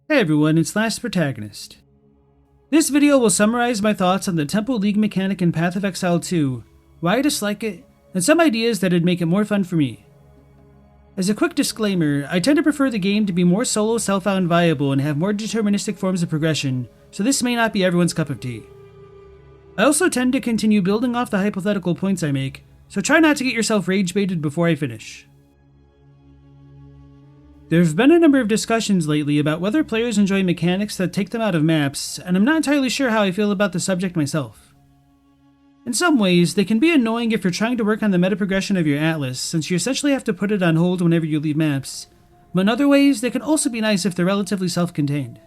Hey everyone, it's Last Protagonist. This video will summarize my thoughts on the Temple League mechanic in Path of Exile 2, why I dislike it, and some ideas that'd make it more fun for me. As a quick disclaimer, I tend to prefer the game to be more solo self-found viable and have more deterministic forms of progression, so this may not be everyone's cup of tea. I also tend to continue building off the hypothetical points I make, so try not to get yourself rage-baited before I finish. There have been a number of discussions lately about whether players enjoy mechanics that take them out of maps, and I'm not entirely sure how I feel about the subject myself. In some ways, they can be annoying if you're trying to work on the meta progression of your atlas, since you essentially have to put it on hold whenever you leave maps, but in other ways, they can also be nice if they're relatively self-contained.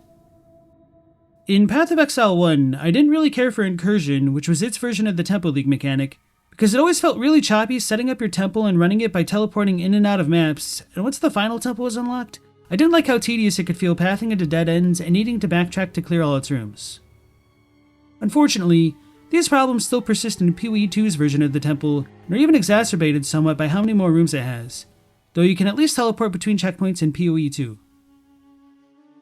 In Path of Exile 1, I didn't really care for Incursion, which was its version of the Temple League mechanic, because it always felt really choppy setting up your temple and running it by teleporting in and out of maps, and once the final temple was unlocked, I didn't like how tedious it could feel pathing into dead ends and needing to backtrack to clear all its rooms. Unfortunately, these problems still persist in PoE 2's version of the temple, and are even exacerbated somewhat by how many more rooms it has, though you can at least teleport between checkpoints in PoE 2.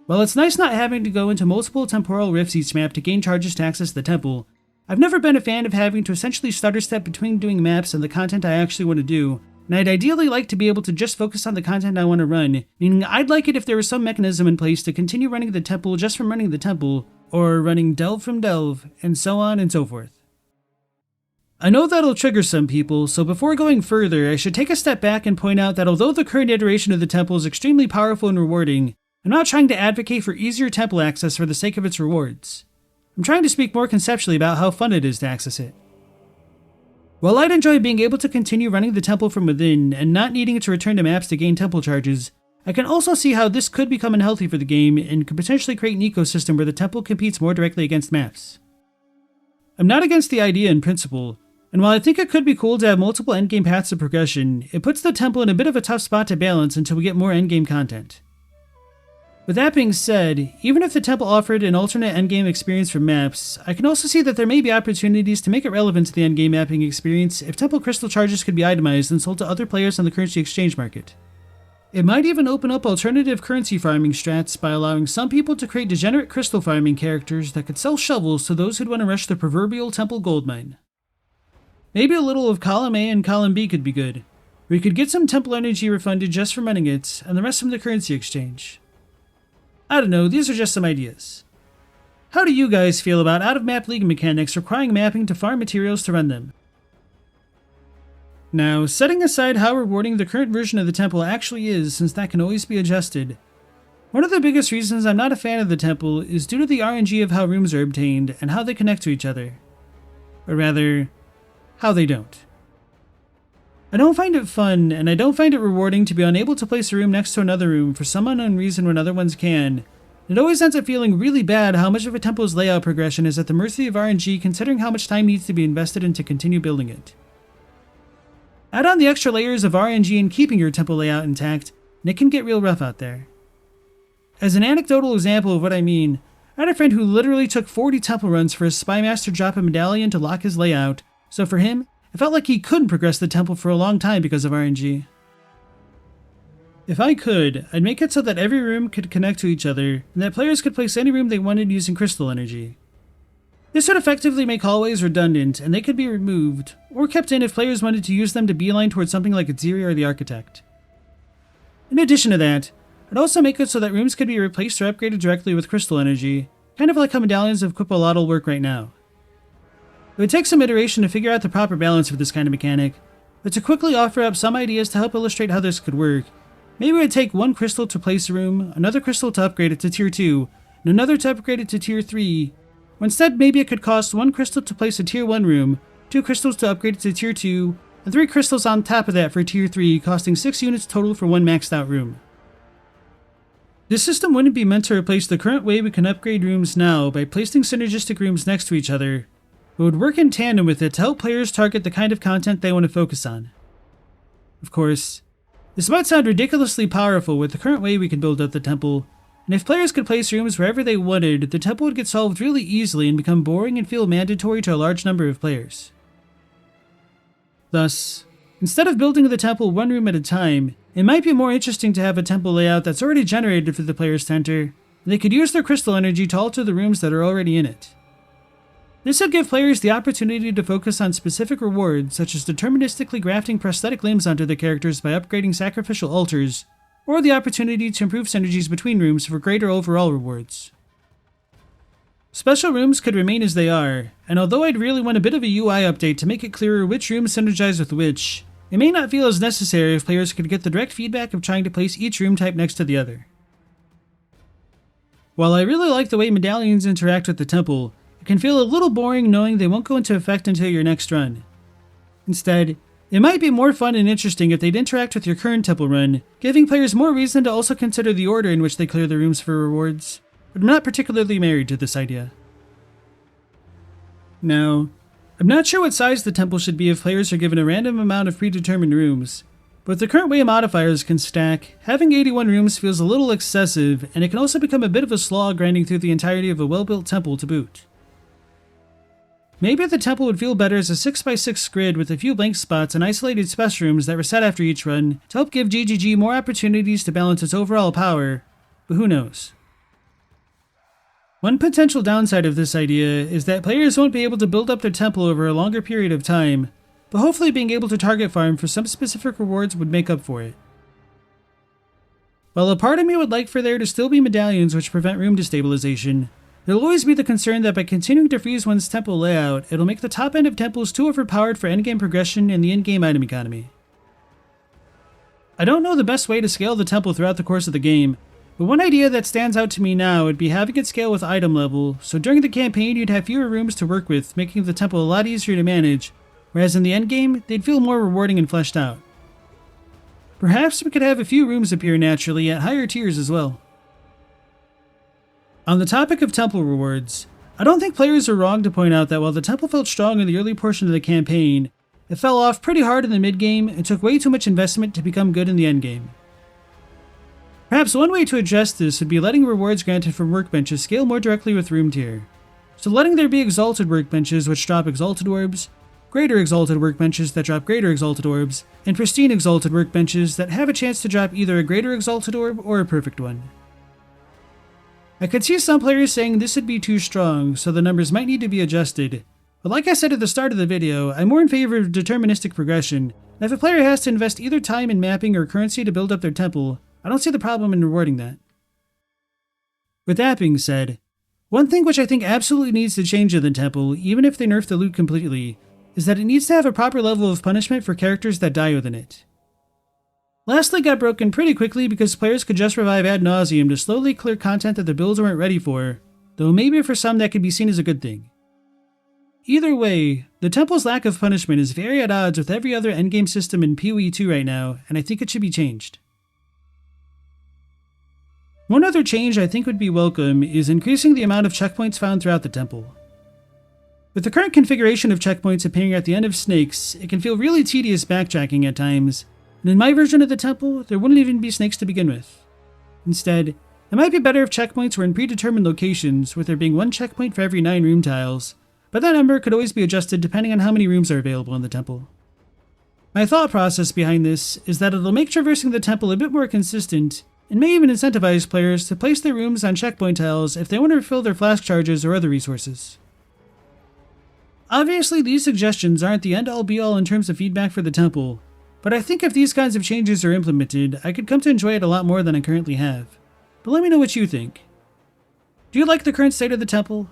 While it's nice not having to go into multiple temporal rifts each map to gain charges to access the temple, I've never been a fan of having to essentially stutter step between doing maps and the content I actually want to do, and I'd ideally like to be able to just focus on the content I want to run, meaning I'd like it if there was some mechanism in place to continue running the temple just from running the temple, or running delve from delve, and so on and so forth. I know that'll trigger some people, so before going further, I should take a step back and point out that although the current iteration of the temple is extremely powerful and rewarding, I'm not trying to advocate for easier temple access for the sake of its rewards. I'm trying to speak more conceptually about how fun it is to access it. While I'd enjoy being able to continue running the temple from within and not needing to return to maps to gain temple charges, I can also see how this could become unhealthy for the game and could potentially create an ecosystem where the temple competes more directly against maps. I'm not against the idea in principle, and while I think it could be cool to have multiple endgame paths of progression, it puts the temple in a bit of a tough spot to balance until we get more endgame content. With that being said, even if the temple offered an alternate endgame experience for maps, I can also see that there may be opportunities to make it relevant to the endgame mapping experience if temple crystal charges could be itemized and sold to other players on the currency exchange market. It might even open up alternative currency farming strats by allowing some people to create degenerate crystal farming characters that could sell shovels to those who'd want to rush the proverbial temple goldmine. Maybe a little of column A and column B could be good, where you could get some temple energy refunded just for running it, and the rest from the currency exchange. I don't know, these are just some ideas. How do you guys feel about out-of-map league mechanics requiring mapping to farm materials to run them? Now, setting aside how rewarding the current version of the temple actually is, since that can always be adjusted, one of the biggest reasons I'm not a fan of the temple is due to the RNG of how rooms are obtained and how they connect to each other. Or rather, how they don't. I don't find it fun, and I don't find it rewarding to be unable to place a room next to another room for some unknown reason when other ones can. It always ends up feeling really bad how much of a temple's layout progression is at the mercy of RNG considering how much time needs to be invested in to continue building it. Add on the extra layers of RNG in keeping your temple layout intact, and it can get real rough out there. As an anecdotal example of what I mean, I had a friend who literally took 40 temple runs for his spy master to drop a medallion to lock his layout, so for him, it felt like he couldn't progress the temple for a long time because of RNG. If I could, I'd make it so that every room could connect to each other, and that players could place any room they wanted using crystal energy. This would effectively make hallways redundant, and they could be removed, or kept in if players wanted to use them to beeline towards something like Aziri or the Architect. In addition to that, I'd also make it so that rooms could be replaced or upgraded directly with crystal energy, kind of like how medallions of Quipolotl work right now. It would take some iteration to figure out the proper balance for this kind of mechanic, but to quickly offer up some ideas to help illustrate how this could work, maybe it would take one crystal to place a room, another crystal to upgrade it to tier 2, and another to upgrade it to tier 3, or instead maybe it could cost one crystal to place a tier 1 room, 2 crystals to upgrade it to tier 2, and 3 crystals on top of that for tier 3, costing 6 units total for one maxed out room. This system wouldn't be meant to replace the current way we can upgrade rooms now by placing synergistic rooms next to each other, but would work in tandem with it to help players target the kind of content they want to focus on. Of course, this might sound ridiculously powerful with the current way we can build up the temple, and if players could place rooms wherever they wanted, the temple would get solved really easily and become boring and feel mandatory to a large number of players. Thus, instead of building the temple one room at a time, it might be more interesting to have a temple layout that's already generated for the players to enter, and they could use their crystal energy to alter the rooms that are already in it. This would give players the opportunity to focus on specific rewards, such as deterministically grafting prosthetic limbs onto their characters by upgrading sacrificial altars, or the opportunity to improve synergies between rooms for greater overall rewards. Special rooms could remain as they are, and although I'd really want a bit of a UI update to make it clearer which rooms synergize with which, it may not feel as necessary if players could get the direct feedback of trying to place each room type next to the other. While I really like the way medallions interact with the temple, it can feel a little boring knowing they won't go into effect until your next run. Instead, it might be more fun and interesting if they'd interact with your current temple run, giving players more reason to also consider the order in which they clear the rooms for rewards, but I'm not particularly married to this idea. Now, I'm not sure what size the temple should be if players are given a random amount of predetermined rooms, but with the current way modifiers can stack, having 81 rooms feels a little excessive, and it can also become a bit of a slog grinding through the entirety of a well-built temple to boot. Maybe the temple would feel better as a 6x6 grid with a few blank spots and isolated special rooms that reset after each run to help give GGG more opportunities to balance its overall power, but who knows. One potential downside of this idea is that players won't be able to build up their temple over a longer period of time, but hopefully being able to target farm for some specific rewards would make up for it. While a part of me would like for there to still be medallions which prevent room destabilization, there'll always be the concern that by continuing to freeze one's temple layout, it'll make the top end of temples too overpowered for endgame progression and the in-game item economy. I don't know the best way to scale the temple throughout the course of the game, but one idea that stands out to me now would be having it scale with item level, so during the campaign you'd have fewer rooms to work with, making the temple a lot easier to manage, whereas in the endgame, they'd feel more rewarding and fleshed out. Perhaps we could have a few rooms appear naturally at higher tiers as well. On the topic of temple rewards, I don't think players are wrong to point out that while the temple felt strong in the early portion of the campaign, it fell off pretty hard in the mid-game and took way too much investment to become good in the endgame. Perhaps one way to address this would be letting rewards granted from workbenches scale more directly with room tier. So letting there be exalted workbenches which drop exalted orbs, greater exalted workbenches that drop greater exalted orbs, and pristine exalted workbenches that have a chance to drop either a greater exalted orb or a perfect one. I could see some players saying this would be too strong, so the numbers might need to be adjusted, but like I said at the start of the video, I'm more in favor of deterministic progression, and if a player has to invest either time in mapping or currency to build up their temple, I don't see the problem in rewarding that. With that being said, one thing which I think absolutely needs to change in the temple, even if they nerf the loot completely, is that it needs to have a proper level of punishment for characters that die within it. Last League got broken pretty quickly because players could just revive ad nauseum to slowly clear content that their builds weren't ready for, though maybe for some that could be seen as a good thing. Either way, the temple's lack of punishment is very at odds with every other endgame system in PoE 2 right now, and I think it should be changed. One other change I think would be welcome is increasing the amount of checkpoints found throughout the temple. With the current configuration of checkpoints appearing at the end of snakes, it can feel really tedious backtracking at times, and in my version of the temple, there wouldn't even be snakes to begin with. Instead, it might be better if checkpoints were in predetermined locations, with there being one checkpoint for every 9 room tiles, but that number could always be adjusted depending on how many rooms are available in the temple. My thought process behind this is that it'll make traversing the temple a bit more consistent, and may even incentivize players to place their rooms on checkpoint tiles if they want to refill their flask charges or other resources. Obviously, these suggestions aren't the end-all be-all in terms of feedback for the temple, but I think if these kinds of changes are implemented, I could come to enjoy it a lot more than I currently have. But let me know what you think. Do you like the current state of the temple?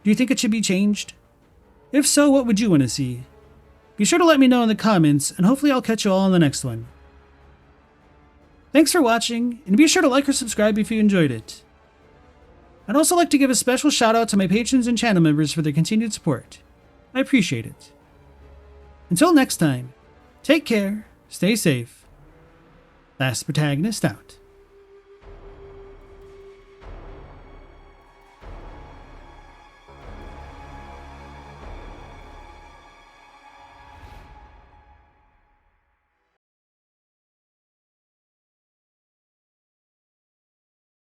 Do you think it should be changed? If so, what would you want to see? Be sure to let me know in the comments, and hopefully I'll catch you all in the next one. Thanks for watching, and be sure to like or subscribe if you enjoyed it. I'd also like to give a special shout out to my patrons and channel members for their continued support. I appreciate it. Until next time, take care, stay safe. Last Protagonist out.